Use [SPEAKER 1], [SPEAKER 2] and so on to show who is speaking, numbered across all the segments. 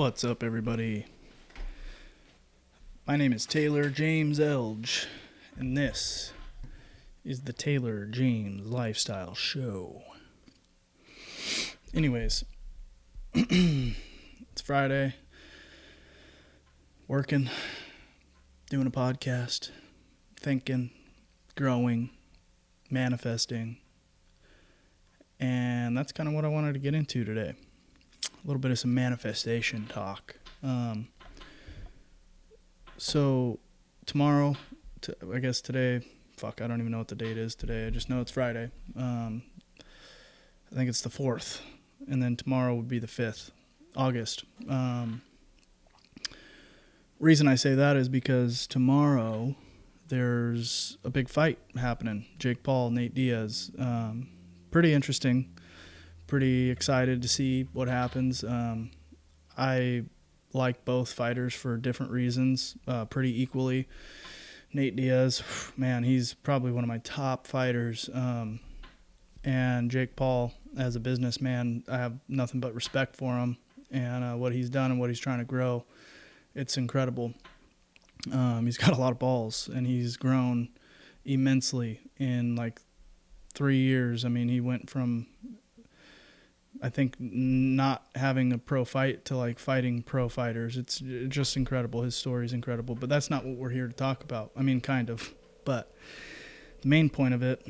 [SPEAKER 1] What's up, everybody? My name is Taylor James Elge, and this is the Taylor James Lifestyle Show. Anyways, it's Friday, working, doing a podcast, thinking, growing, manifesting, and that's kind of what I wanted to get into today. A little bit of some manifestation talk. So tomorrow, I guess today, I don't even know what the date is today. I just know it's Friday. I think it's the 4th, and then tomorrow would be the 5th, August. Reason I say that is because tomorrow there's a big fight happening. Jake Paul, Nate Diaz. Pretty interesting. Pretty excited to see what happens. I like both fighters for different reasons, pretty equally. Nate Diaz, man, he's probably one of my top fighters. And Jake Paul, as a businessman, I have nothing but respect for him and what he's done and what he's trying to grow. It's incredible. He's got a lot of balls, and he's grown immensely in like 3 years. I mean, he went from, I think, not having a pro fight to like fighting pro fighters. It's just incredible. His story's incredible, but that's not what we're here to talk about. I mean, kind of, but the main point of it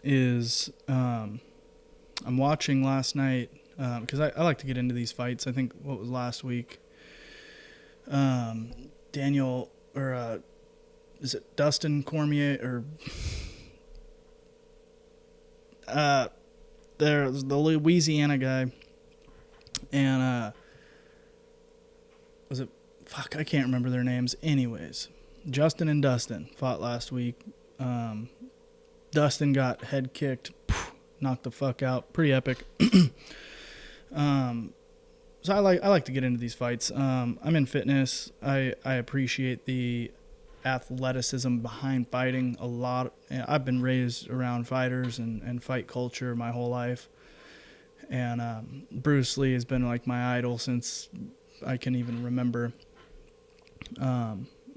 [SPEAKER 1] is I'm watching last night because I like to get into these fights. I think what was last week, Daniel, or is it Dustin Cormier, or there's the Louisiana guy, and was it, I can't remember their names. Anyways, Justin and Dustin fought last week. Dustin got head kicked, knocked the fuck out. Pretty epic. So I like to get into these fights. I'm in fitness. I appreciate the athleticism behind fighting a lot. I've been raised around fighters and fight culture my whole life, and Bruce Lee has been like my idol since I can even remember.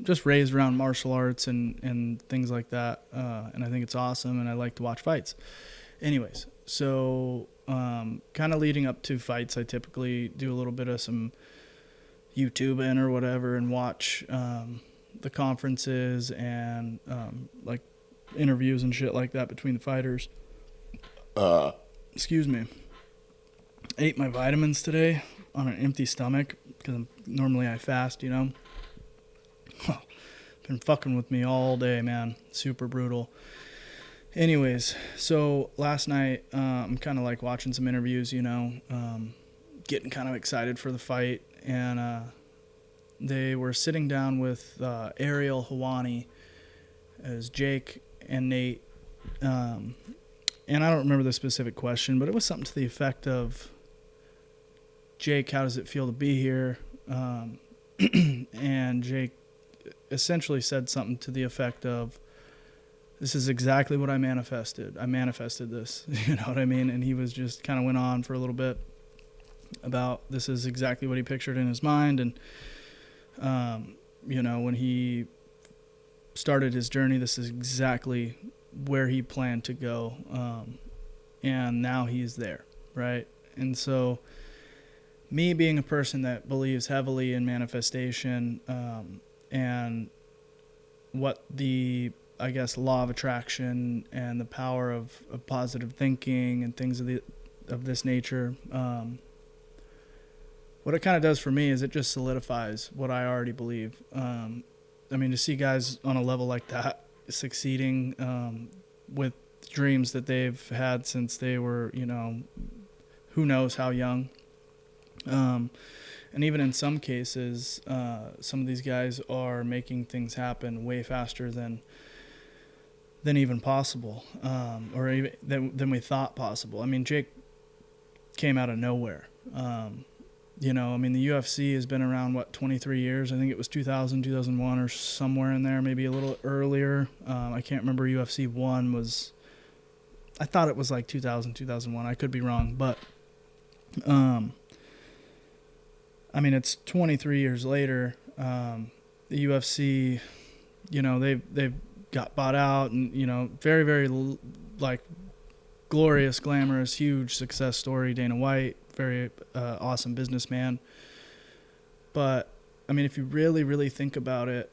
[SPEAKER 1] Just raised around martial arts and things like that, and I think it's awesome, and I like to watch fights. Anyways, so kind of leading up to fights, I typically do a little bit of some YouTubing or whatever and watch the conferences and like interviews and shit like that between the fighters. Excuse me. I ate my vitamins today on an empty stomach because normally I fast, you know. Been fucking with me all day, man. Super brutal. Anyways, so last night I'm kind of like watching some interviews, you know, getting kind of excited for the fight, and they were sitting down with Ariel Helwani as Jake and Nate, and I don't remember the specific question, but it was something to the effect of, Jake, how does it feel to be here? And Jake essentially said something to the effect of, this is exactly what I manifested. I manifested this, you know what I mean? And he was just kind of went on for a little bit about this is exactly what he pictured in his mind. And, you know, when he started his journey, this is exactly where he planned to go. And now he's there, right? And so me being a person that believes heavily in manifestation and what the, I guess, law of attraction and the power of positive thinking and things of this nature, what it kind of does for me is it just solidifies what I already believe. I mean, to see guys on a level like that succeeding with dreams that they've had since they were, you know, who knows how young. And even in some cases, some of these guys are making things happen way faster than even possible, or even than we thought possible. I mean, Jake came out of nowhere. You know, I mean, the UFC has been around, 23 years? I think it was 2000, 2001 or somewhere in there, maybe a little earlier. I can't remember. UFC 1 was, I thought it was like 2000, 2001. I could be wrong, but I mean, it's 23 years later. The UFC, they've got bought out, and very, very like glorious, glamorous, huge success story. Dana White, very awesome businessman. But I mean, if you really, really think about it,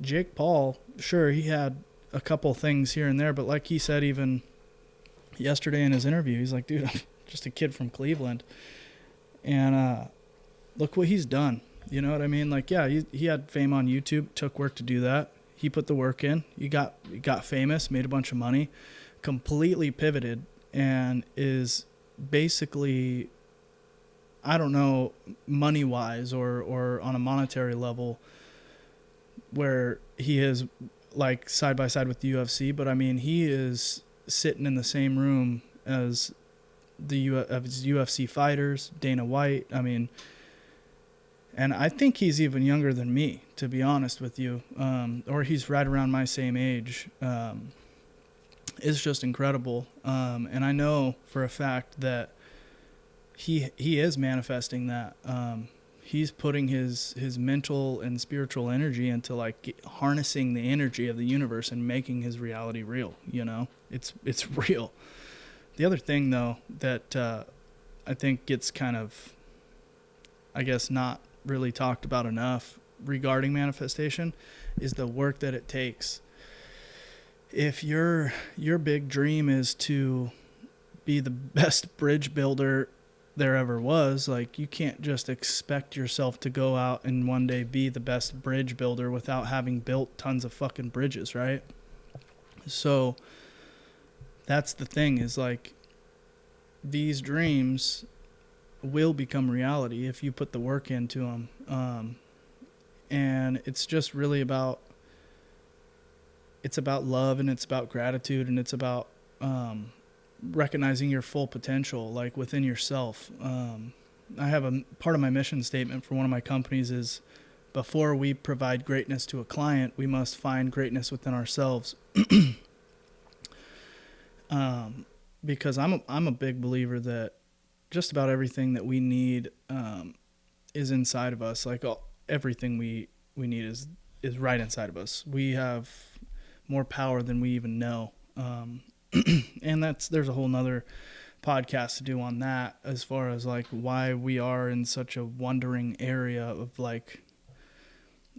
[SPEAKER 1] Jake Paul, sure, he had a couple things here and there, but like he said even yesterday in his interview, he's like, dude, I'm just a kid from Cleveland, and look what he's done. You know what I mean? Like, yeah, he had fame on YouTube, took work to do that. He put the work in. He got famous, made a bunch of money, completely pivoted, and is basically, I don't know, money-wise or on a monetary level, where he is like side by side with the UFC, but I mean, he is sitting in the same room as UFC fighters, Dana White. I mean, and I think he's even younger than me, to be honest with you, or he's right around my same age. It's just incredible, and I know for a fact that he is manifesting that. He's putting his mental and spiritual energy into like harnessing the energy of the universe and making his reality real. It's real. The other thing though that I think gets kind of, I guess, not really talked about enough regarding manifestation is the work that it takes. If your big dream is to be the best bridge builder there ever was, like, you can't just expect yourself to go out and one day be the best bridge builder without having built tons of fucking bridges, right? So that's the thing, is like, these dreams will become reality if you put the work into them. And it's just really about love, and it's about gratitude, and it's about recognizing your full potential, like within yourself. I have a part of my mission statement for one of my companies is, before we provide greatness to a client, we must find greatness within ourselves. Because I'm a big believer that just about everything that we need is inside of us. Like, everything we need is right inside of us. We have more power than we even know. And there's a whole nother podcast to do on that, as far as like why we are in such a wondering area of like,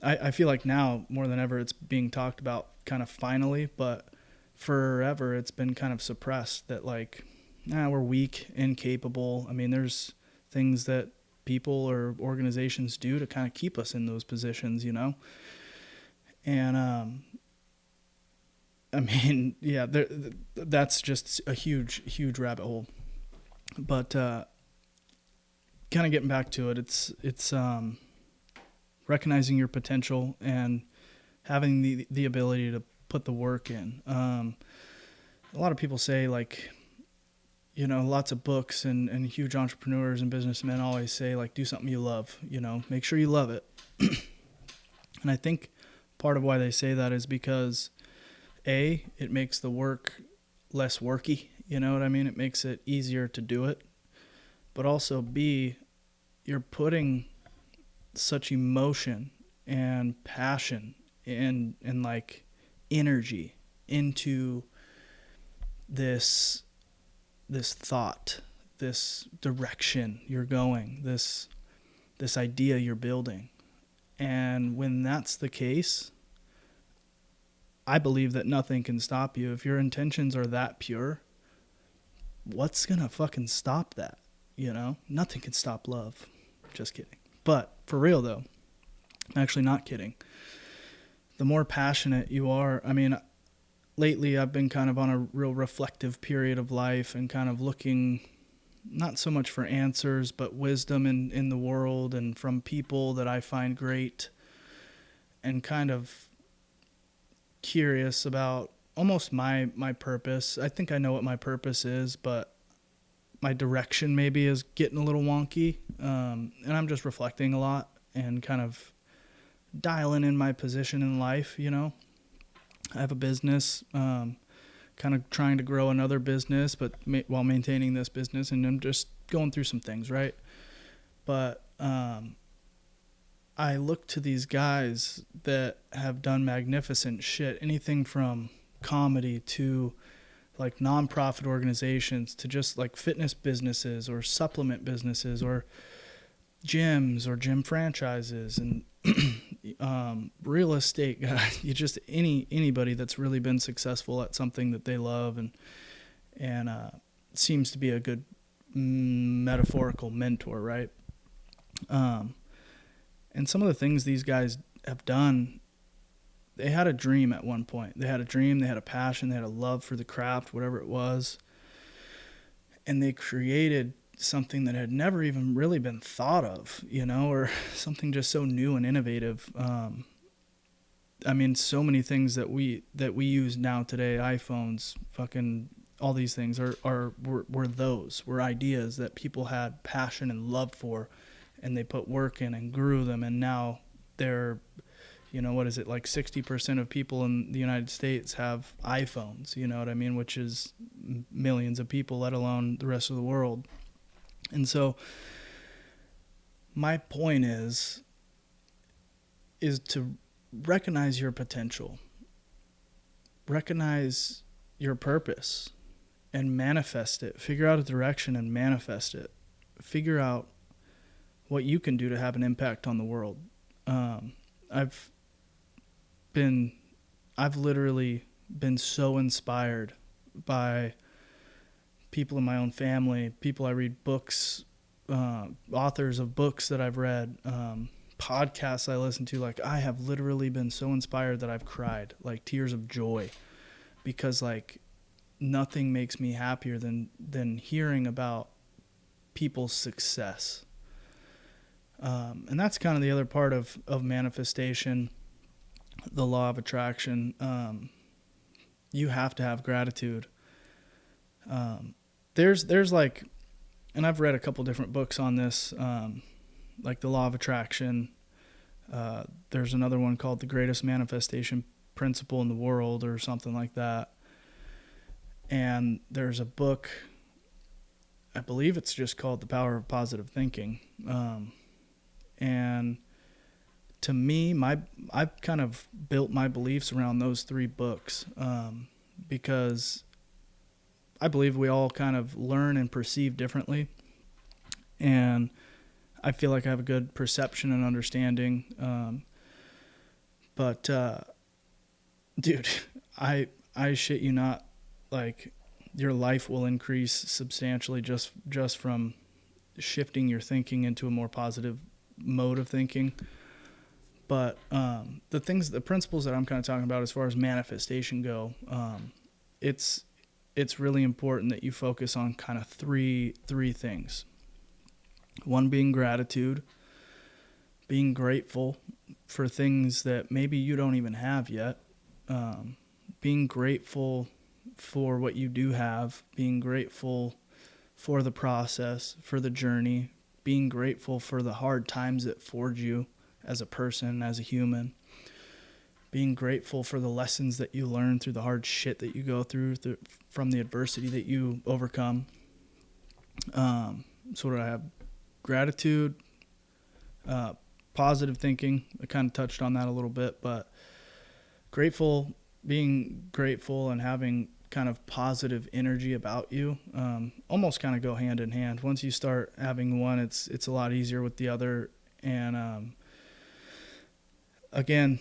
[SPEAKER 1] I feel like now more than ever it's being talked about kind of finally, but forever it's been kind of suppressed that like, we're weak, incapable. I mean, there's things that people or organizations do to kind of keep us in those positions, and I mean, yeah, that's just a huge, huge rabbit hole. But kind of getting back to it, it's recognizing your potential and having the ability to put the work in. A lot of people say, like, lots of books and huge entrepreneurs and businessmen always say, like, do something you love, make sure you love it. And I think part of why they say that is because A, it makes the work less worky, you know what I mean? It makes it easier to do it. But also B, you're putting such emotion and passion and like energy into this thought, this direction you're going, this idea you're building. And when that's the case, I believe that nothing can stop you. If your intentions are that pure, what's going to fucking stop that? Nothing can stop love. Just kidding. But for real though, I'm actually not kidding. The more passionate you are, I mean, lately I've been kind of on a real reflective period of life and kind of looking not so much for answers, but wisdom in the world and from people that I find great, and kind of curious about almost my purpose. I think I know what my purpose is, but my direction maybe is getting a little wonky. And I'm just reflecting a lot and kind of dialing in my position in life, I have a business, kind of trying to grow another business, but while maintaining this business, and I'm just going through some things, right? But I look to these guys that have done magnificent shit, anything from comedy to like nonprofit organizations to just like fitness businesses or supplement businesses or gyms or gym franchises and real estate guys. You just anybody that's really been successful at something that they love and seems to be a good metaphorical mentor, right? And some of the things these guys have done, they had a dream at one point. They had a dream, they had a passion, they had a love for the craft, whatever it was. And they created something that had never even really been thought of, or something just so new and innovative. I mean, so many things that we use now today, iPhones, fucking all these things were ideas that people had passion and love for, and they put work in and grew them, and now they're, what is it, like 60% of people in the United States have iPhones, you know what I mean, which is millions of people, let alone the rest of the world. And so my point is to recognize your potential, recognize your purpose, and manifest it. Figure out a direction and manifest it. Figure out what you can do to have an impact on the world. I've literally been so inspired by people in my own family, people I read books, authors of books that I've read, podcasts I listen to. Like, I have literally been so inspired that I've cried, like tears of joy, because like nothing makes me happier than hearing about people's success. And that's kind of the other part of manifestation, the law of attraction. You have to have gratitude. There's like, and I've read a couple different books on this, like the law of attraction. There's another one called The Greatest Manifestation Principle in the World or something like that. And there's a book, I believe it's just called The Power of Positive Thinking. And to me, I've kind of built my beliefs around those three books, because I believe we all kind of learn and perceive differently. And I feel like I have a good perception and understanding. But dude, I shit you not, like your life will increase substantially just from shifting your thinking into a more positive mode of thinking. But the principles that I'm kind of talking about as far as manifestation go, it's really important that you focus on kind of three things. One being gratitude, being grateful for things that maybe you don't even have yet, being grateful for what you do have, being grateful for the process, for the journey, being grateful for the hard times that forge you as a person, as a human, being grateful for the lessons that you learn through the hard shit that you go through from the adversity that you overcome. So what do I have? Gratitude, positive thinking. I kind of touched on that a little bit, but being grateful and having kind of positive energy about you, almost kind of go hand in hand. Once you start having one, it's a lot easier with the other. And again,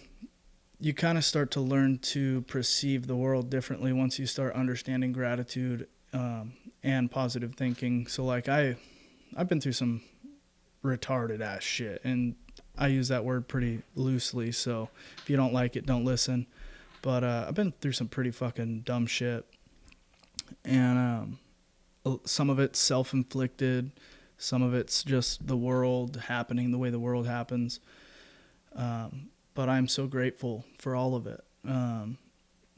[SPEAKER 1] you kind of start to learn to perceive the world differently once you start understanding gratitude and positive thinking. So like I've been through some retarded ass shit, and I use that word pretty loosely, so if you don't like it, don't listen. But I've been through some pretty fucking dumb shit, and some of it's self-inflicted, some of it's just the world happening the way the world happens. But I'm so grateful for all of it.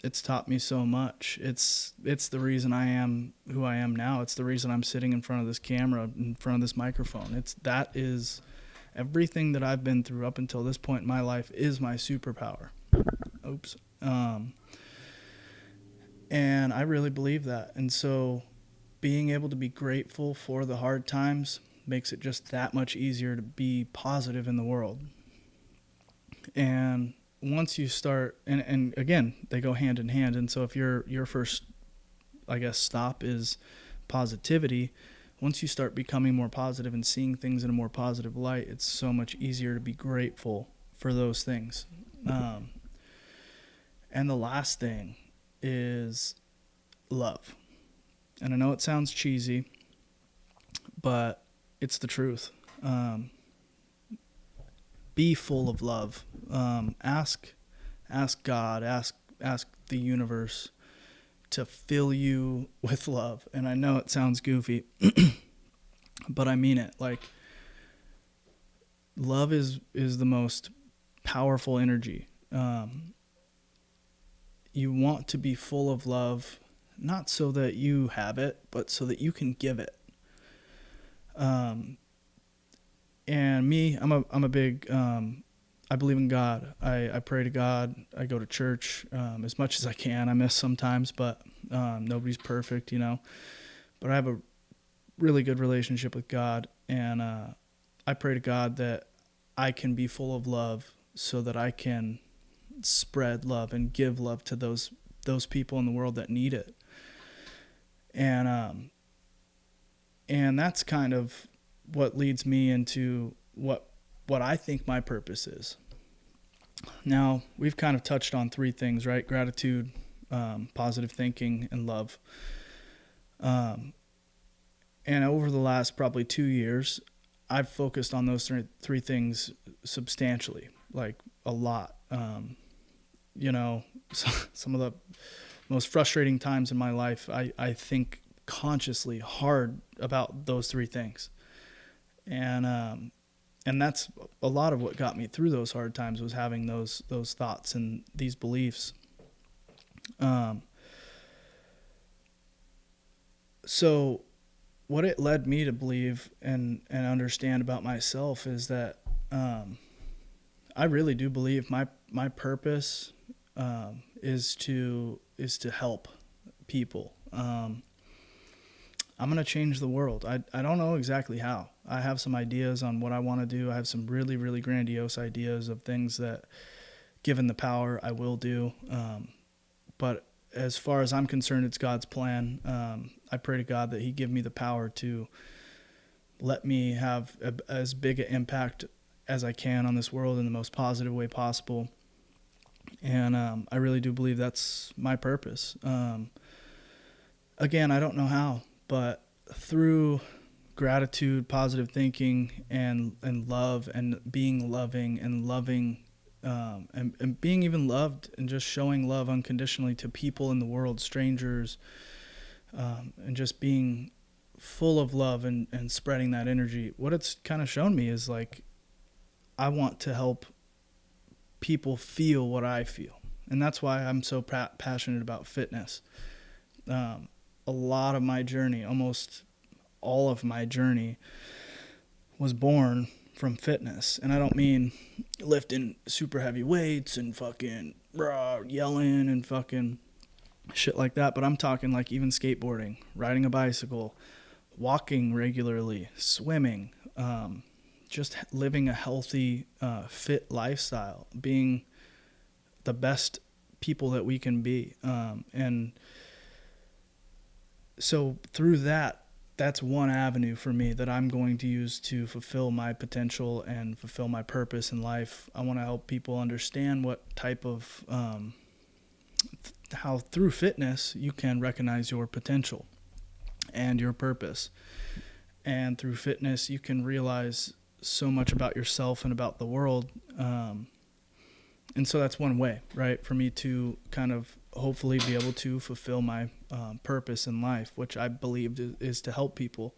[SPEAKER 1] It's taught me so much. It's the reason I am who I am now. It's the reason I'm sitting in front of this camera, in front of this microphone. That is everything that I've been through up until this point in my life is my superpower. Oops. And I really believe that. And so being able to be grateful for the hard times, makes it just that much easier to be positive in the world. And once you start, and again, they go hand in hand. And so if your first, I guess, stop is positivity, once you start becoming more positive and seeing things in a more positive light, it's so much easier to be grateful for those things. And the last thing is love. And I know it sounds cheesy, but it's the truth. Be full of love. Ask God, ask the universe to fill you with love. And I know it sounds goofy, but I mean it. Like, love is the most powerful energy. You want to be full of love, not so that you have it, but so that you can give it. And me, I'm a big, I believe in God. I pray to God. I go to church as much as I can. I miss sometimes, but nobody's perfect, you know. But I have a really good relationship with God, and I pray to God that I can be full of love so that I can spread love and give love to those people in the world that need it. And that's kind of what leads me into what I think my purpose is. Now, we've kind of touched on three things, right? Gratitude, positive thinking, and love. And over the last probably 2 years, I've focused on those three things substantially, like a lot. You know, some of the most frustrating times in my life, I think consciously hard about those three things. And that's a lot of what got me through those hard times, was having those thoughts and these beliefs. So what it led me to believe and understand about myself is that I really do believe my purpose is to help people. I'm going to change the world. I don't know exactly how. I have some ideas on what I want to do. I have some really, really grandiose ideas of things that, given the power, I will do. But as far as I'm concerned, it's God's plan. I pray to God that He give me the power to let me have as big an impact as I can on this world in the most positive way possible. And I really do believe that's my purpose. Again, I don't know how, but through gratitude, positive thinking, and love, and being loving and loving, and being even loved, and just showing love unconditionally to people in the world, strangers, and just being full of love and spreading that energy. What it's kind of shown me is, like, I want to help people feel what I feel. And that's why I'm so passionate about fitness. A lot of my journey, almost all of my journey, was born from fitness. And I don't mean lifting super heavy weights and fucking yelling and fucking shit like that, but I'm talking like even skateboarding, riding a bicycle, walking regularly, swimming, just living a healthy, fit lifestyle, being the best people that we can be. And so through that's one avenue for me that I'm going to use to fulfill my potential and fulfill my purpose in life. I want to help people understand what type of, how through fitness you can recognize your potential and your purpose. And through fitness, you can realize so much about yourself and about the world. And so that's one way, right, for me to kind of hopefully be able to fulfill my purpose in life, which I believe is to help people.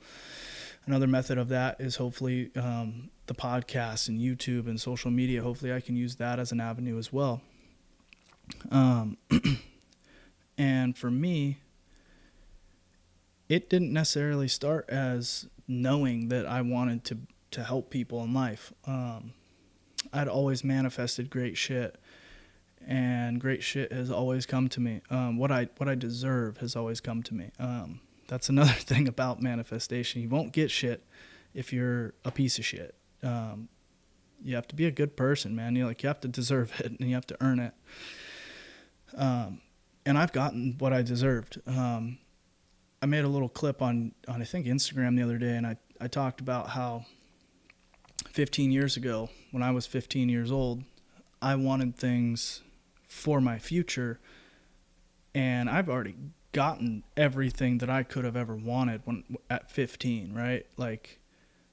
[SPEAKER 1] Another method of that is hopefully the podcast and YouTube and social media. Hopefully I can use that as an avenue as well. And for me, it didn't necessarily start as knowing that I wanted to help people in life. I'd always manifested great shit, and great shit has always come to me. What I deserve has always come to me. That's another thing about manifestation. You won't get shit if you're a piece of shit. You have to be a good person, man. You have to deserve it, and you have to earn it. And I've gotten what I deserved. I made a little clip on I think Instagram the other day, and I talked about how 15 years ago, when I was 15 years old, I wanted things for my future, and I've already gotten everything that I could have ever wanted at 15, right? Like,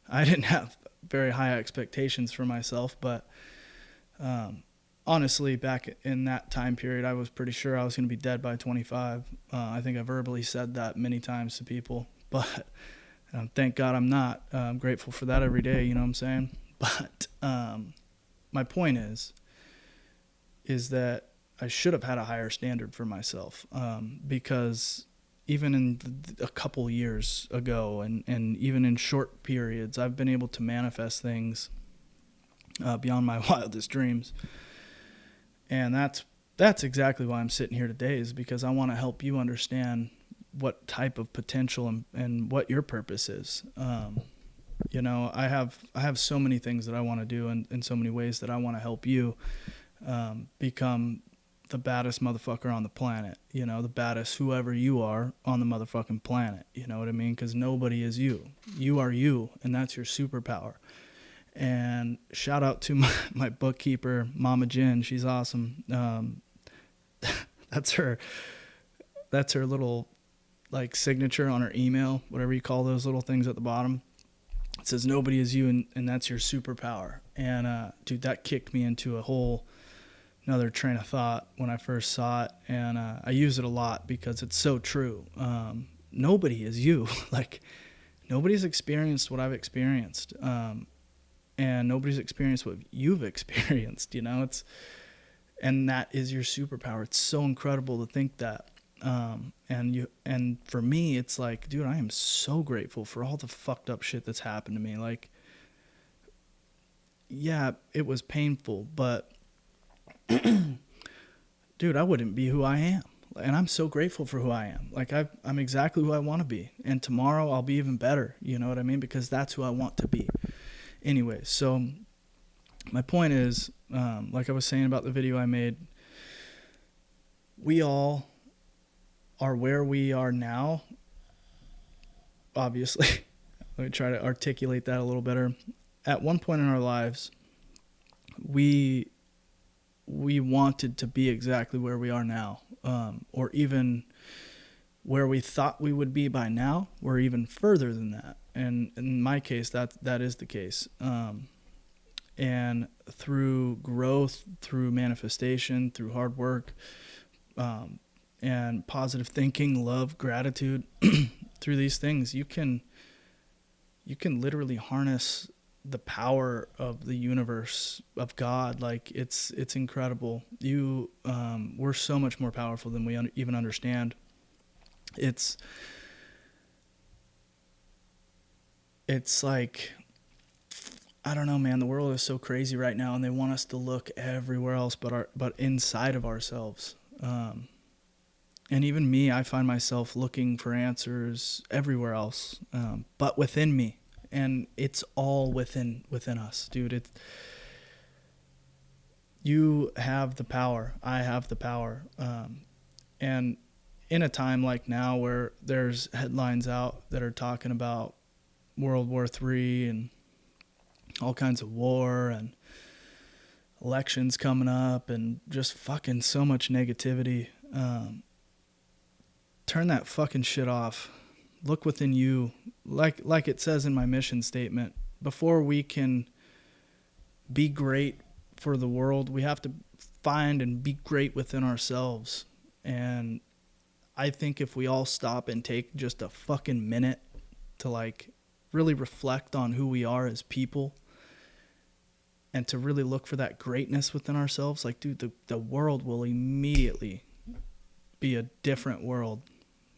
[SPEAKER 1] I didn't have very high expectations for myself, but honestly, back in that time period, I was pretty sure I was going to be dead by 25. I think I verbally said that many times to people, but thank God I'm not. I'm grateful for that every day, you know what I'm saying? But my point is that I should have had a higher standard for myself, because even in a couple years ago and even in short periods, I've been able to manifest things beyond my wildest dreams. And that's exactly why I'm sitting here today, is because I want to help you understand what type of potential and what your purpose is. I have so many things that I want to do, and in so many ways that I want to help you become the baddest motherfucker on the planet, the baddest whoever you are on the motherfucking planet, you know what I mean? Because nobody is you. You are you, and that's your superpower. And shout out to my bookkeeper, Mama Jen. She's awesome. That's her little like signature on her email, whatever you call those little things at the bottom. It says nobody is you, and that's your superpower. And dude, that kicked me into another train of thought when I first saw it, and I use it a lot because it's so true. Nobody is you. Like, nobody's experienced what I've experienced, and nobody's experienced what you've experienced. And that is your superpower. It's so incredible to think that. And for me, it's like, dude, I am so grateful for all the fucked up shit that's happened to me. Like, yeah, it was painful, but dude, I wouldn't be who I am. And I'm so grateful for who I am. Like, I'm exactly who I want to be. And tomorrow I'll be even better. You know what I mean? Because that's who I want to be. Anyway, so my point is, like I was saying about the video I made, we all are where we are now. Obviously, let me try to articulate that a little better. At one point in our lives, we wanted to be exactly where we are now, or even where we thought we would be by now. We're even further than that, and in my case, that is the case. And through growth, through manifestation, through hard work, and positive thinking, love, gratitude, through these things, you can literally harness the power of the universe, of God. Like, it's incredible. We're so much more powerful than we even understand. It's like, I don't know, man, the world is so crazy right now, and they want us to look everywhere else but inside of ourselves. And even me, I find myself looking for answers everywhere else, but within me. And it's all within us, dude. You have the power. I have the power. And in a time like now where there's headlines out that are talking about World War III and all kinds of war and elections coming up and just fucking so much negativity, turn that fucking shit off. Look within you. Like it says in my mission statement, before we can be great for the world, we have to find and be great within ourselves. And I think if we all stop and take just a fucking minute to like really reflect on who we are as people and to really look for that greatness within ourselves, like, dude, the world will immediately be a different world.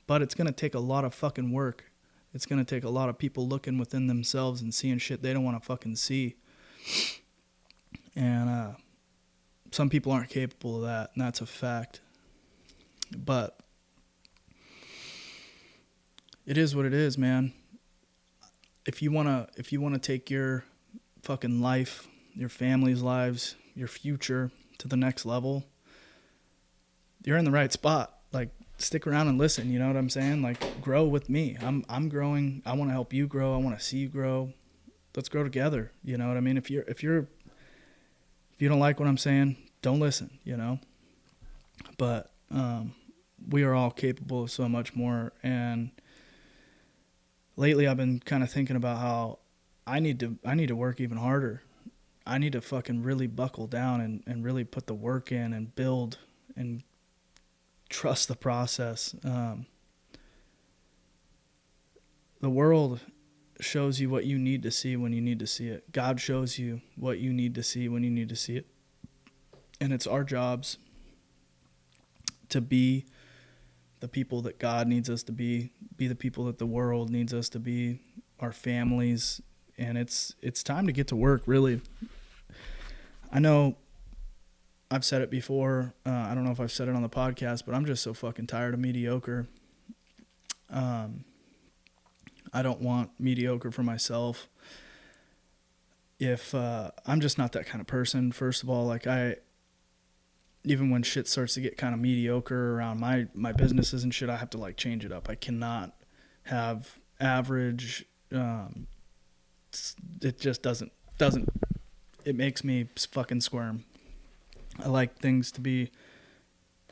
[SPEAKER 1] But it's going to take a lot of fucking work. It's going to take a lot of people looking within themselves and seeing shit they don't want to fucking see. And some people aren't capable of that, and that's a fact. But it is what it is, man. if you wanna take your fucking life, your family's lives, your future to the next level, you're in the right spot. Like, stick around and listen. You know what I'm saying? Like, grow with me. I'm growing. I want to help you grow. I want to see you grow. Let's grow together. You know what I mean? If you don't like what I'm saying, don't listen. You know. But we are all capable of so much more. And lately, I've been kind of thinking about how I need to work even harder. I need to fucking really buckle down and really put the work in and build and trust the process. The world shows you what you need to see when you need to see it. God shows you what you need to see when you need to see it. And it's our jobs to be the people that God needs us to be the people that the world needs us to be, our families. And it's time to get to work, really. I know I've said it before. I don't know if I've said it on the podcast, but I'm just so fucking tired of mediocre. I don't want mediocre for myself. If I'm just not that kind of person, first of all. Like, even when shit starts to get kind of mediocre around my businesses and shit, I have to like change it up. I cannot have average. It just doesn't. It makes me fucking squirm. I like things to be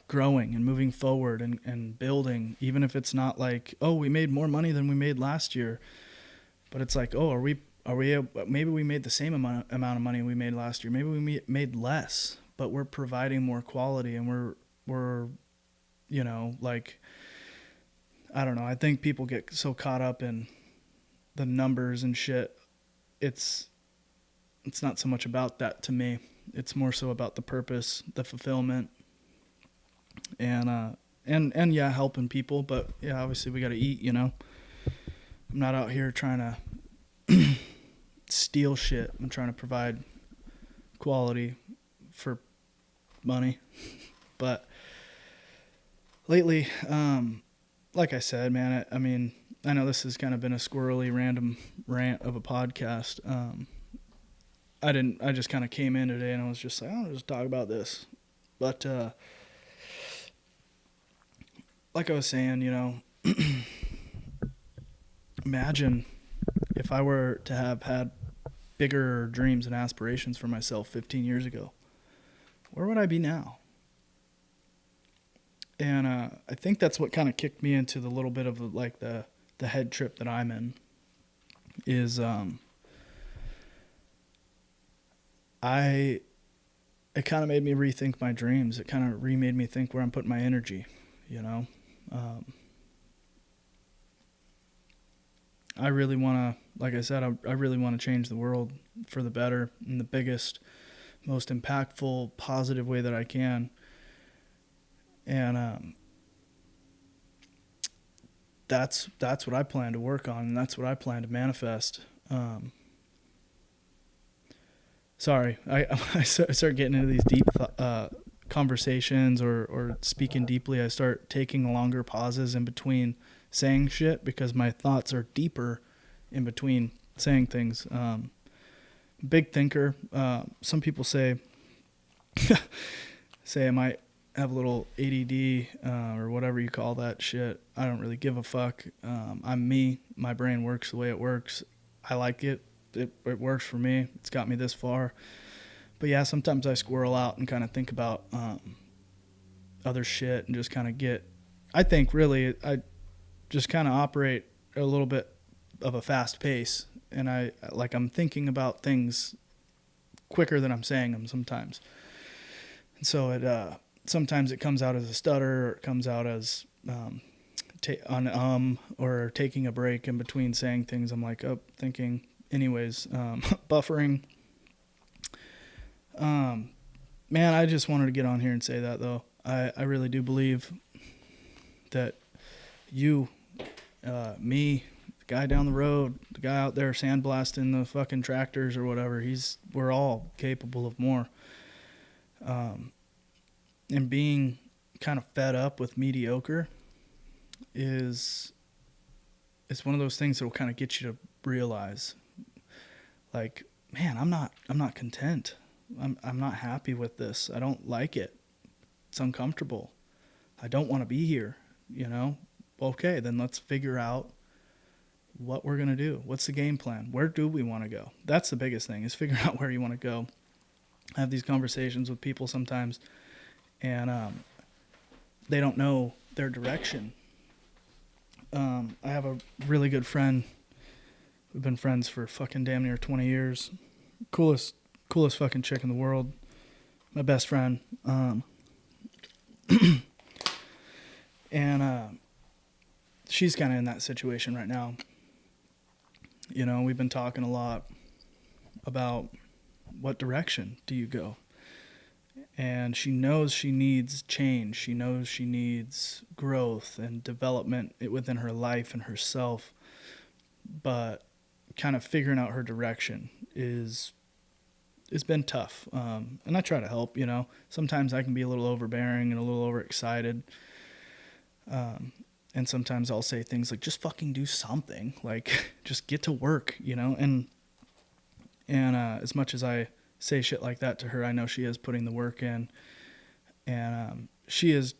[SPEAKER 1] growing and moving forward and building, even if it's not like, oh, we made more money than we made last year. But it's like, oh, are we maybe we made the same amount of money we made last year. Maybe we made less, but we're providing more quality, and we're you know, like, I don't know. I think people get so caught up in the numbers and shit. It's not so much about that to me. It's more so about the purpose, the fulfillment, and yeah, helping people. But yeah, obviously we got to eat, you know. I'm not out here trying to steal shit. I'm trying to provide quality for money. But lately, like I said, man, I mean, I know this has kind of been a squirrely, random rant of a podcast. I just kind of came in today and I was just like, I'll just talk about this. But, like I was saying, you know, imagine if I were to have had bigger dreams and aspirations for myself 15 years ago. Where would I be now? And I think that's what kind of kicked me into the little bit of like the head trip that I'm in. Is it kind of made me rethink my dreams. It kind of remade me think where I'm putting my energy, you know. I really want to, like I said, I really want to change the world for the better in the biggest, most impactful, positive way that I can. And that's what I plan to work on, and that's what I plan to manifest. Sorry, I start getting into these deep conversations or speaking deeply. I start taking longer pauses in between saying shit because my thoughts are deeper in between saying things. Big thinker. Some people say I might have a little ADD or whatever you call that shit. I don't really give a fuck. I'm me. My brain works the way it works. I like it. It works for me. It's got me this far. But yeah, sometimes I squirrel out and kind of think about other shit and just kind of get. I think really I just kind of operate a little bit of a fast pace, and I'm thinking about things quicker than I'm saying them sometimes. And so it sometimes it comes out as a stutter, or it comes out as or taking a break in between saying things. I'm like, thinking. Anyways, buffering. Man, I just wanted to get on here and say that, though. I really do believe that you, me, the guy down the road, the guy out there sandblasting the fucking tractors or whatever, we're all capable of more. And being kind of fed up with mediocre is it's one of those things that will kind of get you to realize, like, man, I'm not content. I'm not happy with this. I don't like it. It's uncomfortable. I don't want to be here, you know? Okay, then let's figure out what we're going to do. What's the game plan? Where do we want to go? That's the biggest thing, is figuring out where you want to go. I have these conversations with people sometimes, and they don't know their direction. I have a really good friend. We've been friends for fucking damn near 20 years. Coolest fucking chick in the world. My best friend. And she's kind of in that situation right now. You know, we've been talking a lot about what direction do you go. And she knows she needs change. She knows she needs growth and development within her life and herself. But kind of figuring out her direction it's been tough. And I try to help, you know. Sometimes I can be a little overbearing and a little overexcited. And sometimes I'll say things like, just fucking do something. Like, just get to work, you know. And as much as I say shit like that to her, I know she is putting the work in. And she is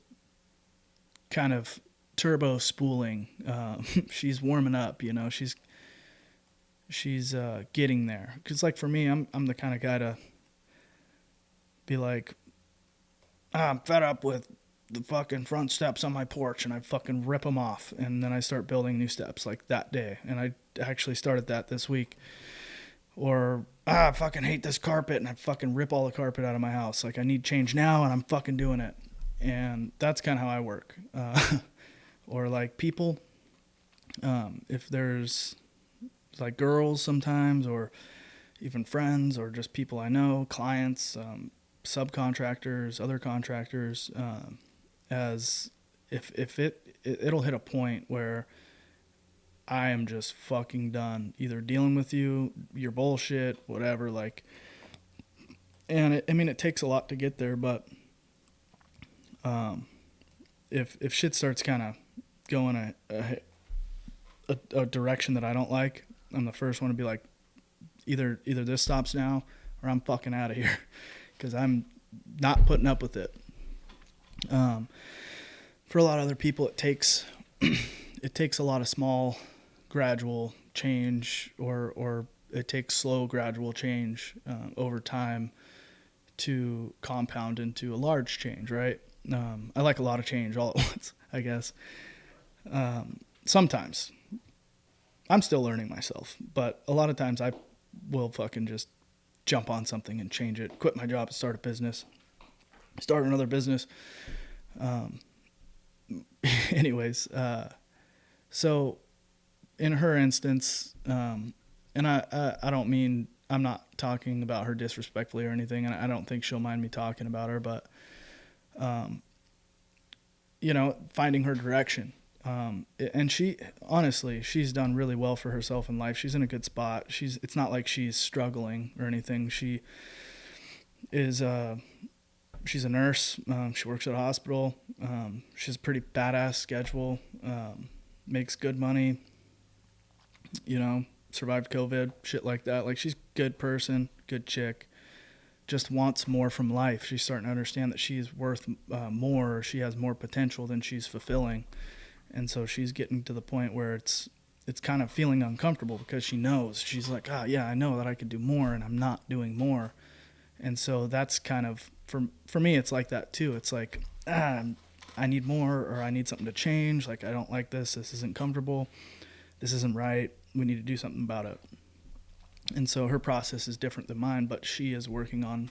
[SPEAKER 1] kind of turbo spooling. She's warming up, you know. She's getting there. Because, like, for me, I'm the kind of guy to be like, I'm fed up with the fucking front steps on my porch, and I fucking rip them off. And then I start building new steps, like, that day. And I actually started that this week. Or, I fucking hate this carpet, and I fucking rip all the carpet out of my house. Like, I need change now, and I'm fucking doing it. And that's kind of how I work. Or, like, people, if there's, like, girls sometimes, or even friends, or just people I know, clients, subcontractors, other contractors, as if it'll hit a point where I am just fucking done either dealing with you, your bullshit, whatever, like. And it takes a lot to get there, but if shit starts kind of going a direction that I don't like, I'm the first one to be like, either this stops now, or I'm fucking out of here, because I'm not putting up with it. For a lot of other people, it takes a lot of small, gradual change, or it takes slow, gradual change over time to compound into a large change, right? I like a lot of change all at once, I guess. Sometimes. I'm still learning myself, but a lot of times I will fucking just jump on something and change it, quit my job and start a business, start another business. Anyways, so in her instance, and I don't mean, I'm not talking about her disrespectfully or anything, and I don't think she'll mind me talking about her, but, you know, finding her direction. And she, honestly, she's done really well for herself in life. She's in a good spot. It's not like she's struggling or anything. She is, she's a nurse. She works at a hospital. She has a pretty badass schedule. Makes good money. You know, survived COVID, shit like that. Like, she's a good person, good chick. Just wants more from life. She's starting to understand that she's worth more. Or she has more potential than she's fulfilling. And so she's getting to the point where it's kind of feeling uncomfortable, because she knows. She's like, yeah, I know that I could do more, and I'm not doing more. And so that's kind of, for me, it's like that too. It's like, I need more, or I need something to change. Like, I don't like this. This isn't comfortable. This isn't right. We need to do something about it. And so her process is different than mine, but she is working on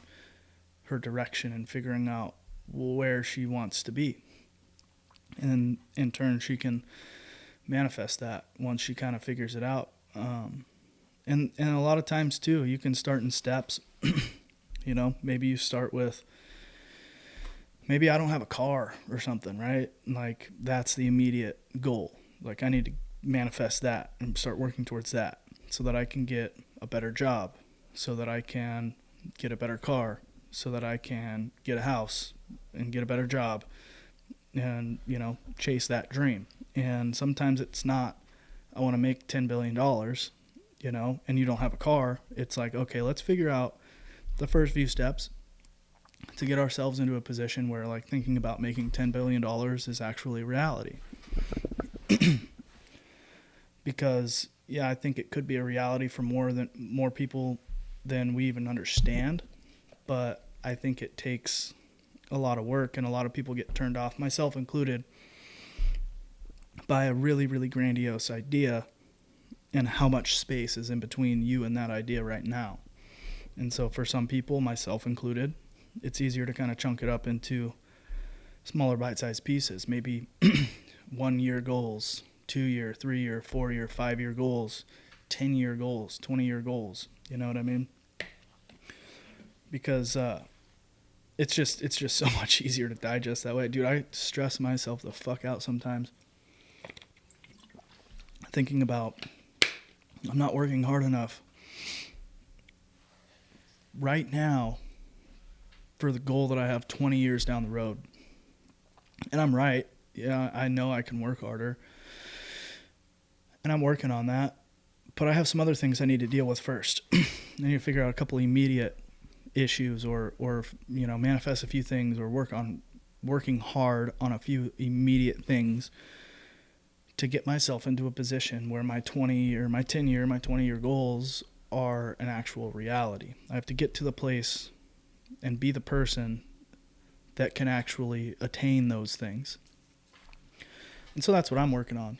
[SPEAKER 1] her direction and figuring out where she wants to be. And in turn, she can manifest that once she kind of figures it out. And a lot of times too, you can start in steps. You know, maybe you start with, maybe I don't have a car or something, right? Like, that's the immediate goal. Like, I need to manifest that and start working towards that, so that I can get a better job, so that I can get a better car, so that I can get a house and get a better job, and, you know, chase that dream. And sometimes it's not I want to make $10 billion, and you don't have a car. It's like, okay, let's figure out the first few steps to get ourselves into a position where like thinking about making $10 billion is actually reality. Because yeah, I think it could be a reality for more people than we even understand, but I think it takes a lot of work, and a lot of people get turned off, myself included, by a really, really grandiose idea and how much space is in between you and that idea right now. And so for some people, myself included, it's easier to kind of chunk it up into smaller bite-sized pieces, maybe 1 year goals, 2 year, 3 year, 4 year, 5 year goals, 10 year goals, 20 year goals. You know what I mean? Because it's just so much easier to digest that way. Dude, I stress myself the fuck out sometimes thinking about I'm not working hard enough right now for the goal that I have 20 years down the road. And I'm right. Yeah, I know I can work harder. And I'm working on that. But I have some other things I need to deal with first. I need to figure out a couple immediate issues or manifest a few things, or working hard on a few immediate things to get myself into a position where my 20 or my 10 year, my 20 year goals are an actual reality. I have to get to the place and be the person that can actually attain those things. And so that's what I'm working on,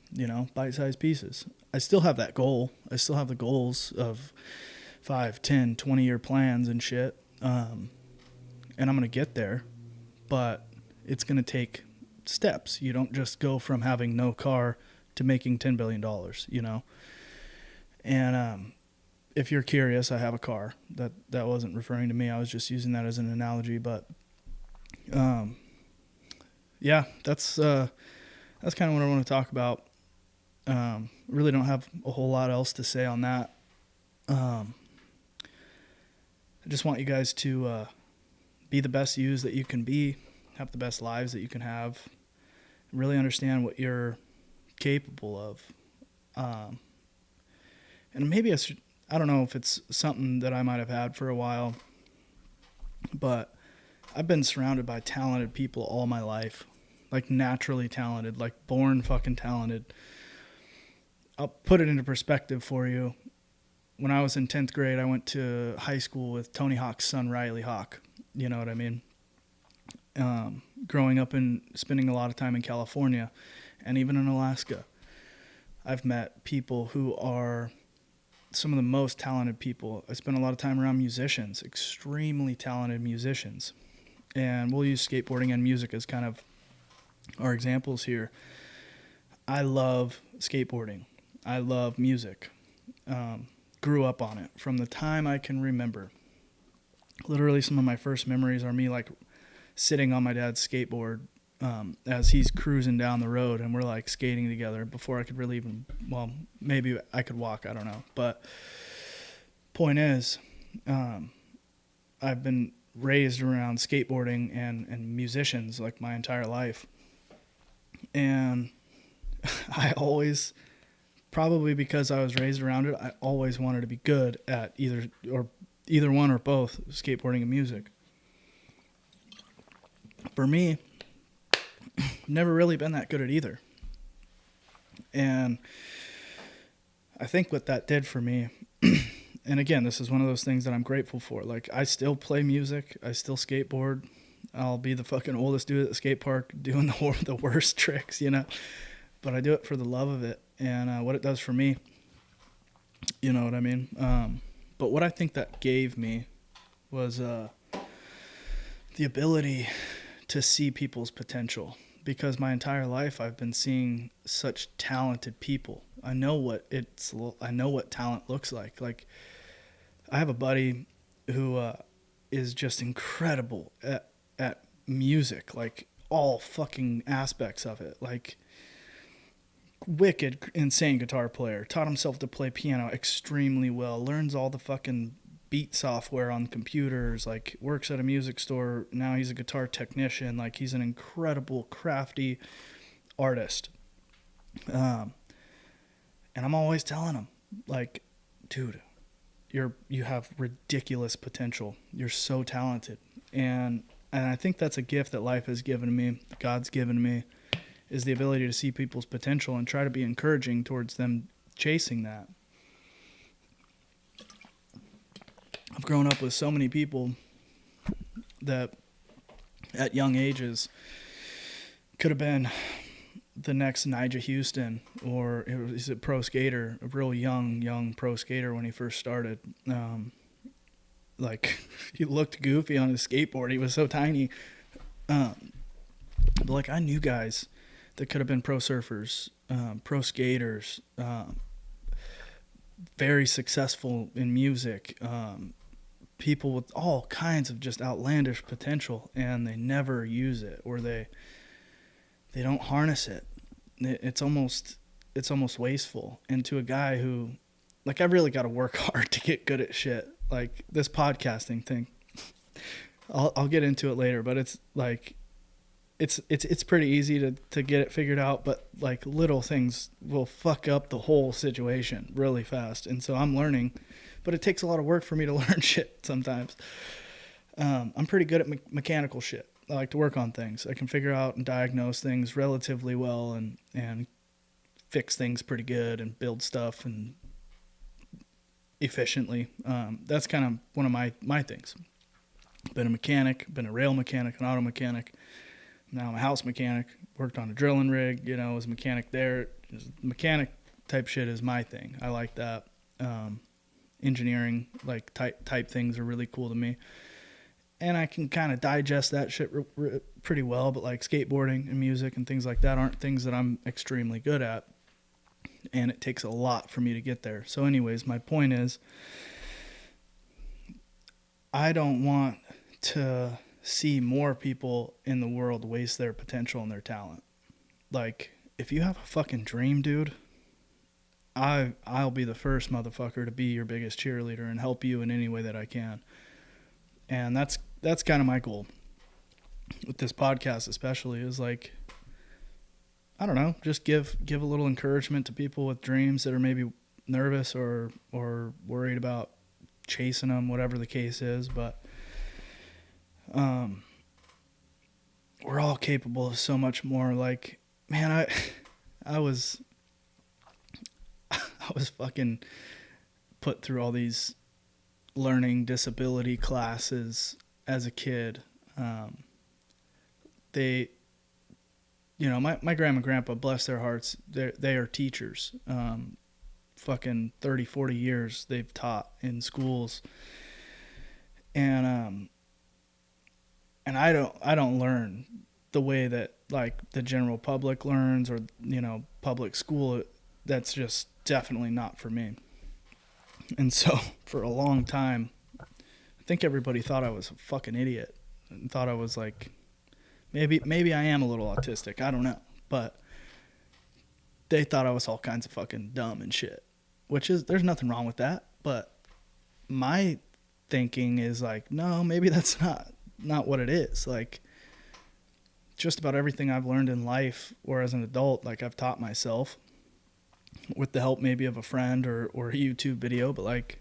[SPEAKER 1] bite-sized pieces. I still have that goal. I still have the goals of 5, 10, 20-year plans and shit. And I'm going to get there, but it's going to take steps. You don't just go from having no car to making $10 billion, And if you're curious, I have a car. That wasn't referring to me. I was just using that as an analogy. But yeah, that's kind of what I want to talk about. Really don't have a whole lot else to say on that. I just want you guys to be the best yous that you can be, have the best lives that you can have, really understand what you're capable of. And maybe I don't know if it's something that I might have had for a while, but I've been surrounded by talented people all my life, like naturally talented, like born fucking talented. I'll put it into perspective for you. When I was in 10th grade, I went to high school with Tony Hawk's son, Riley Hawk. You know what I mean? Growing up and spending a lot of time in California and even in Alaska, I've met people who are some of the most talented people. I spent a lot of time around musicians, extremely talented musicians. And we'll use skateboarding and music as kind of our examples here. I love skateboarding. I love music. Grew up on it from the time I can remember. Literally, some of my first memories are me like sitting on my dad's skateboard as he's cruising down the road, and we're like skating together before I could really even, well, maybe I could walk, I don't know. But point is, I've been raised around skateboarding and musicians like my entire life. And I always, probably because I was raised around it, I always wanted to be good at either one or both, skateboarding and music. For me, never really been that good at either. And I think what that did for me, and again, this is one of those things that I'm grateful for. Like, I still play music. I still skateboard. I'll be the fucking oldest dude at the skate park doing the worst tricks, But I do it for the love of it and what it does for me. You know what I mean? But what I think that gave me was the ability to see people's potential, because my entire life I've been seeing such talented people. I know what talent looks like. Like, I have a buddy who is just incredible at music, like all fucking aspects of it. Like, wicked, insane guitar player. Taught himself to play piano extremely well. Learns all the fucking beat software on computers. Like, works at a music store. Now he's a guitar technician. Like, he's an incredible, crafty artist. And I'm always telling them, like, dude, you have ridiculous potential. You're so talented. And I think that's a gift that life has given me, God's given me, is the ability to see people's potential and try to be encouraging towards them chasing that. I've grown up with so many people that at young ages could have been the next Nigel Houston, or he's a pro skater, a real young pro skater when he first started. Like, he looked goofy on his skateboard. He was so tiny. But like, I knew guys that could have been pro surfers, pro skaters, very successful in music, people with all kinds of just outlandish potential, and they never use it, or they don't harness it. It's almost wasteful. And to a guy who, like, I really got to work hard to get good at shit. Like this podcasting thing, I'll get into it later, but it's like, it's pretty easy to get it figured out, but like little things will fuck up the whole situation really fast. And so I'm learning, but it takes a lot of work for me to learn shit sometimes. I'm pretty good at mechanical shit. I like to work on things. I can figure out and diagnose things relatively well, and fix things pretty good and build stuff and efficiently. That's kind of one of my things. Been a mechanic, been a rail mechanic, an auto mechanic. Now I'm a house mechanic. Worked on a drilling rig, was a mechanic there. Mechanic type shit is my thing. I like that. Engineering, like type things are really cool to me. And I can kind of digest that shit pretty well, but like skateboarding and music and things like that aren't things that I'm extremely good at. And it takes a lot for me to get there. So anyways, my point is, I don't want to see more people in the world waste their potential and their talent. Like, if you have a fucking dream, dude, I'll be the first motherfucker to be your biggest cheerleader and help you in any way that I can. And that's kind of my goal with this podcast, especially, is like, I don't know, just give a little encouragement to people with dreams that are maybe nervous or worried about chasing them, whatever the case is. But we're all capable of so much more. Like, man, I was fucking put through all these learning disability classes as a kid. My grandma and grandpa, bless their hearts, they are teachers. Fucking 30, 40 years they've taught in schools. And I don't learn the way that like the general public learns, or, public school. That's just definitely not for me. And so for a long time, I think everybody thought I was a fucking idiot and thought I was like, maybe I am a little autistic. I don't know. But they thought I was all kinds of fucking dumb and shit, which is, there's nothing wrong with that. But my thinking is like, no, maybe that's not what it is. Like, just about everything I've learned in life or as an adult, like, I've taught myself with the help maybe of a friend or a YouTube video, but like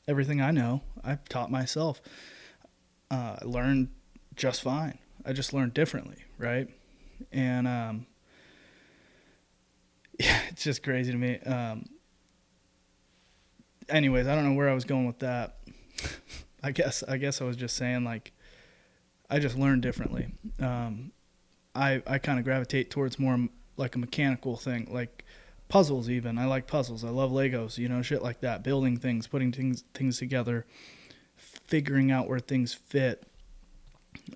[SPEAKER 1] everything I know, I've taught myself. I learned just fine. I just learned differently, right? And yeah, it's just crazy to me. Anyways, I don't know where I was going with that. I guess I was just saying, like, I just learned differently. I kind of gravitate towards more like a mechanical thing, like puzzles even. I like puzzles. I love Legos, shit like that. Building things, putting things together, figuring out where things fit,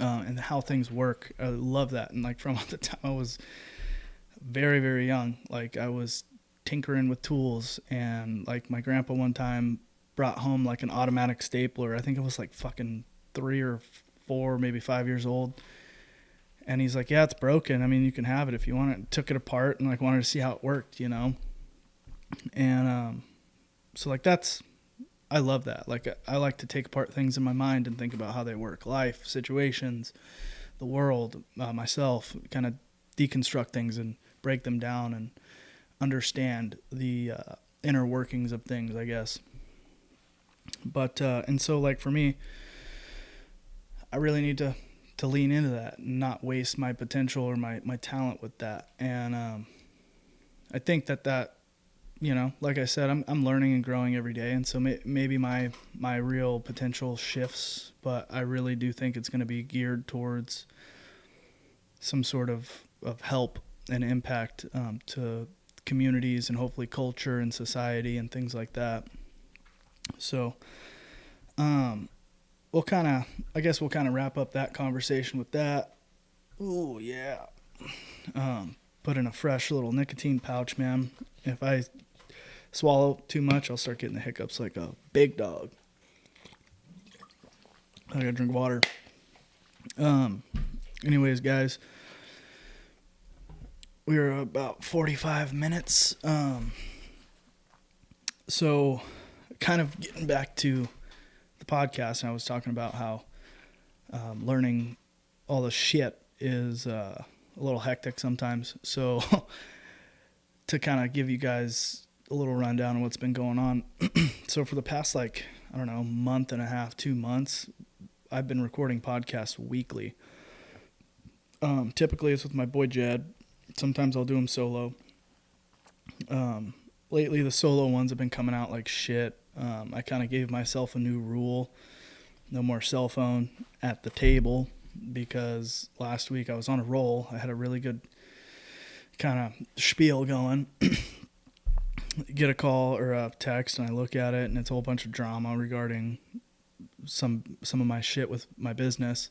[SPEAKER 1] and how things work. I love that. And like from the time I was very, very young, like I was tinkering with tools, and like my grandpa one time brought home like an automatic stapler. I think it was like fucking 3 or 4, maybe 5 years old. And he's like, yeah, it's broken. I mean, you can have it if you want it. Took it apart and like wanted to see how it worked, And so like I love that. Like, I like to take apart things in my mind and think about how they work. Life, situations, the world, myself, kind of deconstruct things and break them down. understand the inner workings of things, I guess. But and so like for me, I really need to lean into that and not waste my potential or my talent with that. And I think that like I said, I'm learning and growing every day, and so maybe my real potential shifts, but I really do think it's going to be geared towards some sort of help and impact to communities and hopefully culture and society and things like that. So we'll kind of wrap up that conversation with that. Ooh, yeah. Put in a fresh little nicotine pouch, man. If I swallow too much, I'll start getting the hiccups like a big dog. I gotta drink water. Anyways, guys, we were about 45 minutes. So kind of getting back to the podcast, and I was talking about how learning all the shit is a little hectic sometimes. So to kind of give you guys a little rundown on what's been going on. So for the past, month and a half, 2 months, I've been recording podcasts weekly. Typically it's with my boy Jed. Sometimes I'll do them solo. Lately the solo ones have been coming out like shit. I kind of gave myself a new rule. No more cell phone at the table, because last week I was on a roll. I had a really good kind of spiel going. Get a call or a text, and I look at it, and it's a whole bunch of drama regarding some of my shit with my business,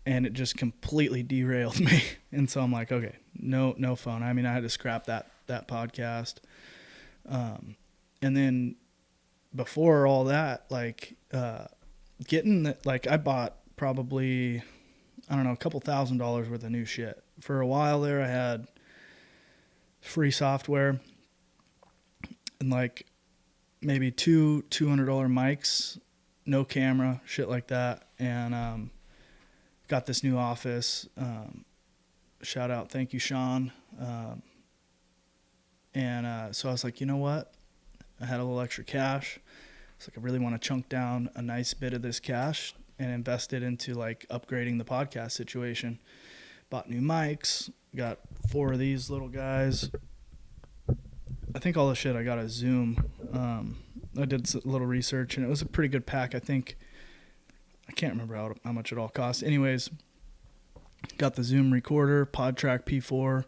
[SPEAKER 1] and it just completely derailed me. And so I'm like, okay, no phone. I mean, I had to scrap that podcast. And then before all that, getting that, I bought probably, I don't know, a couple $1,000s worth of new shit. For a while there, I had free software and maybe $200 mics, no camera, shit like that. And got this new office. Shout out, thank you, Sean. So I was like, you know what? I had a little extra cash. It's I really want to chunk down a nice bit of this cash and invest it into upgrading the podcast situation. Bought new mics, got 4 of these little guys. I think all the shit I got a Zoom. I did a little research, and it was a pretty good pack. I think, I can't remember how much it all cost. Anyways, got the Zoom recorder, PodTrack P4,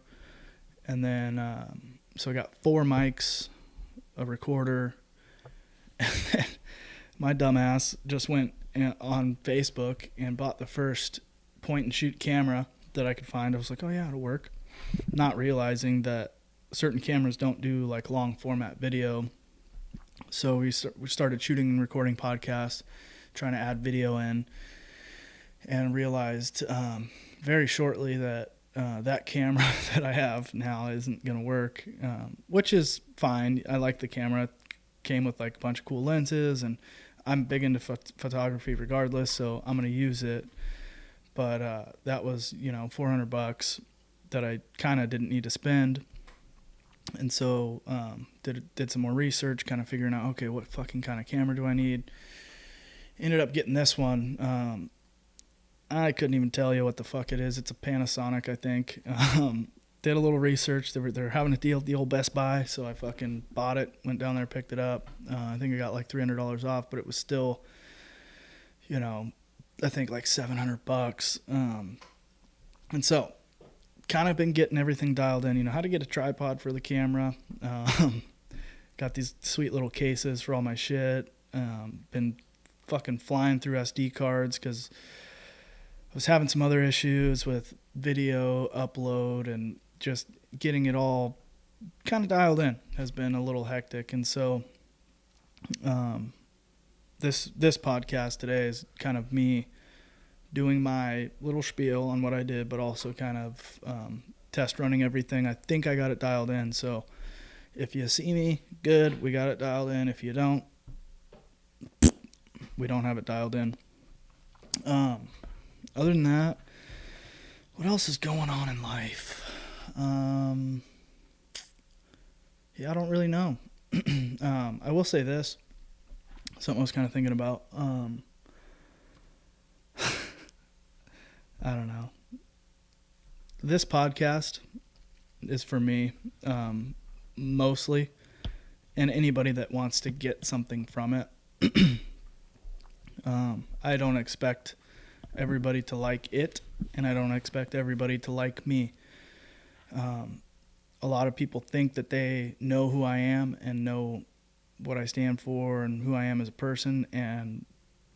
[SPEAKER 1] and then so I got 4 mics, a recorder. My dumbass just went on Facebook and bought the first point and shoot camera that I could find. I was like, oh yeah, it'll work. Not realizing that certain cameras don't do long format video. So we started shooting and recording podcasts, trying to add video in, and realized very shortly that that camera that I have now isn't going to work, which is fine. I like the camera. It came with a bunch of cool lenses, and I'm big into photography regardless, so I'm going to use it. But that was, $400 that I kind of didn't need to spend. And so did some more research, kind of figuring out, okay, what fucking kind of camera do I need? Ended up getting this one. I couldn't even tell you what the fuck it is. It's a Panasonic, I think. Did a little research. They're having a deal at the old Best Buy, so I fucking bought it, went down there, picked it up. I think I got $300 off, but it was still, I think $700. And so kind of been getting everything dialed in, how to get a tripod for the camera. Got these sweet little cases for all my shit. Been fucking flying through SD cards because I was having some other issues with video upload, and just getting it all kind of dialed in has been a little hectic. And so this podcast today is kind of me doing my little spiel on what I did, but also kind of test running everything. I think I got it dialed in. So if you see me, good, we got it dialed in. If you don't, we don't have it dialed in. Other than that, what else is going on in life? Yeah, I don't really know. I will say this. Something I was kind of thinking about. I don't know. This podcast is for me, mostly, and anybody that wants to get something from it. I don't expect everybody to like it, and I don't expect everybody to like me. A lot of people think that they know who I am and know what I stand for and who I am as a person, and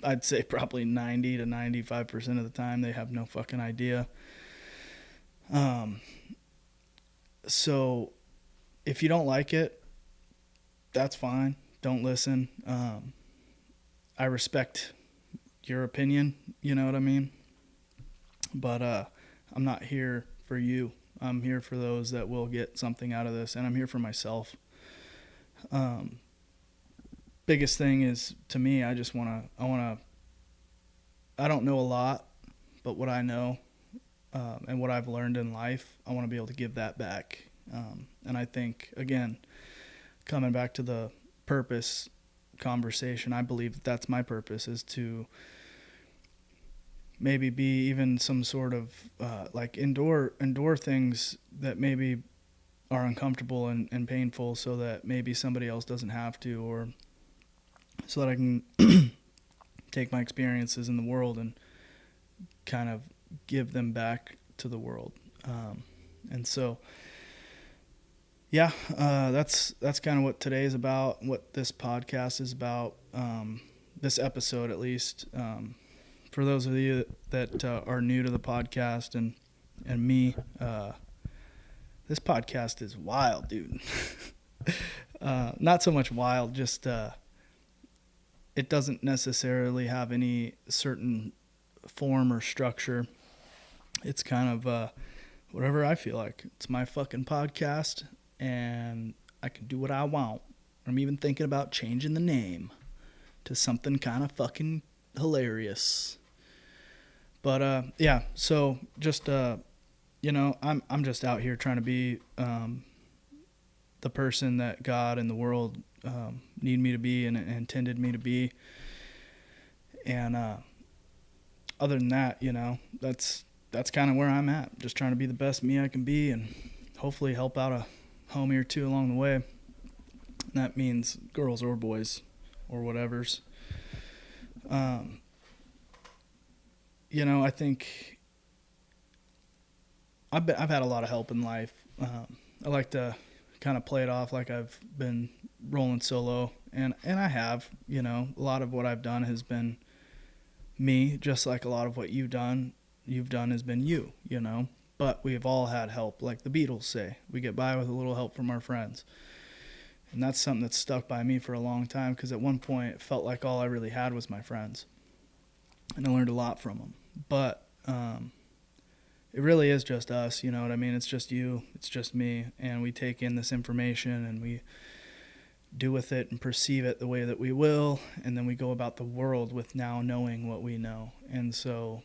[SPEAKER 1] I'd say probably 90 to 95% of the time they have no fucking idea. So if you don't like it, that's fine. Don't listen. I respect your opinion, you know what I mean? But I'm not here for you. I'm here for those that will get something out of this, and I'm here for myself. Biggest thing is, to me, I don't know a lot, but what I know and what I've learned in life, I want to be able to give that back. And I think, again, coming back to the purpose conversation, I believe that that's my purpose, is to maybe be even some sort of like endure things that maybe are uncomfortable and painful, so that maybe somebody else doesn't have to, or so that I can take my experiences in the world and kind of give them back to the world. And so, yeah, that's kind of what today is about, what this podcast is about, this episode at least. For those of you that are new to the podcast and me, this podcast is wild, dude. Not so much wild, just it doesn't necessarily have any certain form or structure. It's kind of whatever I feel like. It's my fucking podcast, and I can do what I want. I'm even thinking about changing the name to something kind of fucking hilarious. But yeah, so just I'm just out here trying to be the person that God and the world need me to be and intended me to be. And other than that, that's kind of where I'm at. Just trying to be the best me I can be, and hopefully help out a homie or two along the way. And that means girls or boys or whatevers. I think I've had a lot of help in life. I like to kind of play it off like I've been rolling solo, and I have. A lot of what I've done has been me, just like a lot of what you've done has been you. But we've all had help, like the Beatles say. We get by with a little help from our friends. And that's something that's stuck by me for a long time, because at one point it felt like all I really had was my friends. And I learned a lot from them. But it really is just us, you know what I mean? It's just you, it's just me, and we take in this information and we do with it and perceive it the way that we will, and then we go about the world with now knowing what we know. And so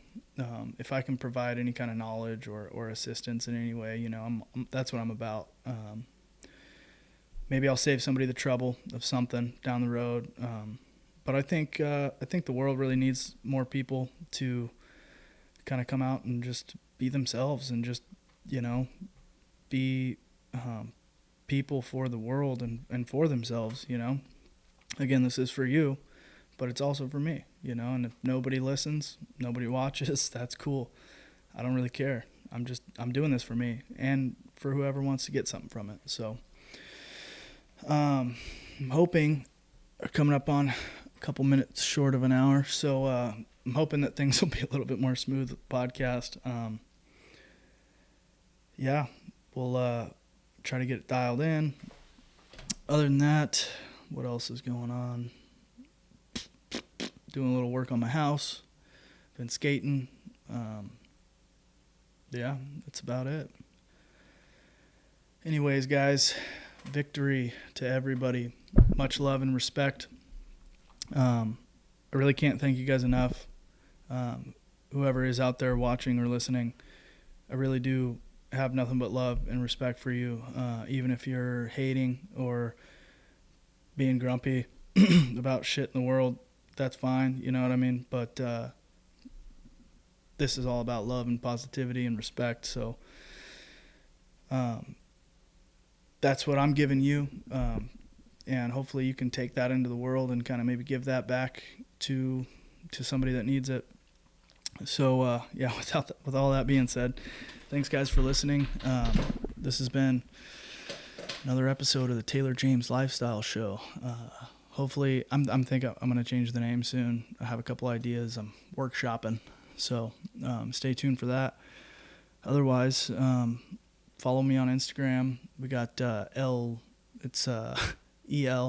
[SPEAKER 1] if I can provide any kind of knowledge or assistance in any way, that's what I'm about. Maybe I'll save somebody the trouble of something down the road. But I think the world really needs more people to kind of come out and just be themselves and just, be people for the world and for themselves, Again, this is for you, but it's also for me, and if nobody listens, nobody watches, that's cool. I don't really care. I'm doing this for me and for whoever wants to get something from it. So I'm hoping, coming up on a couple minutes short of an hour, so I'm hoping that things will be a little bit more smooth with the podcast. Yeah, we'll try to get it dialed in. Other than that, what else is going on? Doing a little work on my house. Been skating. Yeah, that's about it. Anyways, guys, victory to everybody. Much love and respect. I really can't thank you guys enough. Whoever is out there watching or listening, I really do have nothing but love and respect for you, even if you're hating or being grumpy about shit in the world. That's fine, you know what I mean? But this is all about love and positivity and respect. So that's what I'm giving you. And hopefully you can take that into the world and kind of maybe give that back to somebody that needs it. So yeah, with all that being said, thanks guys for listening. This has been another episode of the Taylor James Lifestyle Show. Hopefully, I'm thinking I'm going to change the name soon. I have a couple ideas. I'm workshopping, so stay tuned for that. Otherwise, follow me on Instagram. We got it's EL_G_TV,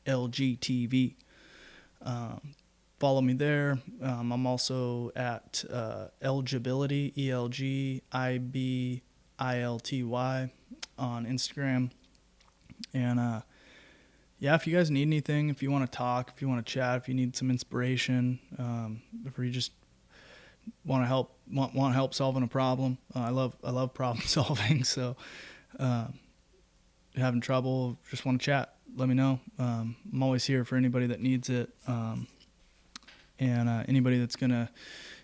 [SPEAKER 1] LGTV. Follow me there. I'm also at Eligibility, ELGIBILTY on Instagram. And yeah, if you guys need anything, if you want to talk, if you want to chat, if you need some inspiration, if you just want help solving a problem, I love problem solving. So having trouble, just want to chat, let me know. I'm always here for anybody that needs it, and anybody that's gonna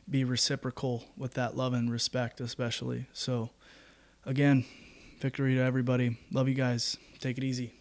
[SPEAKER 1] be reciprocal with that love and respect, especially. So again, victory to everybody. Love you guys. Take it easy.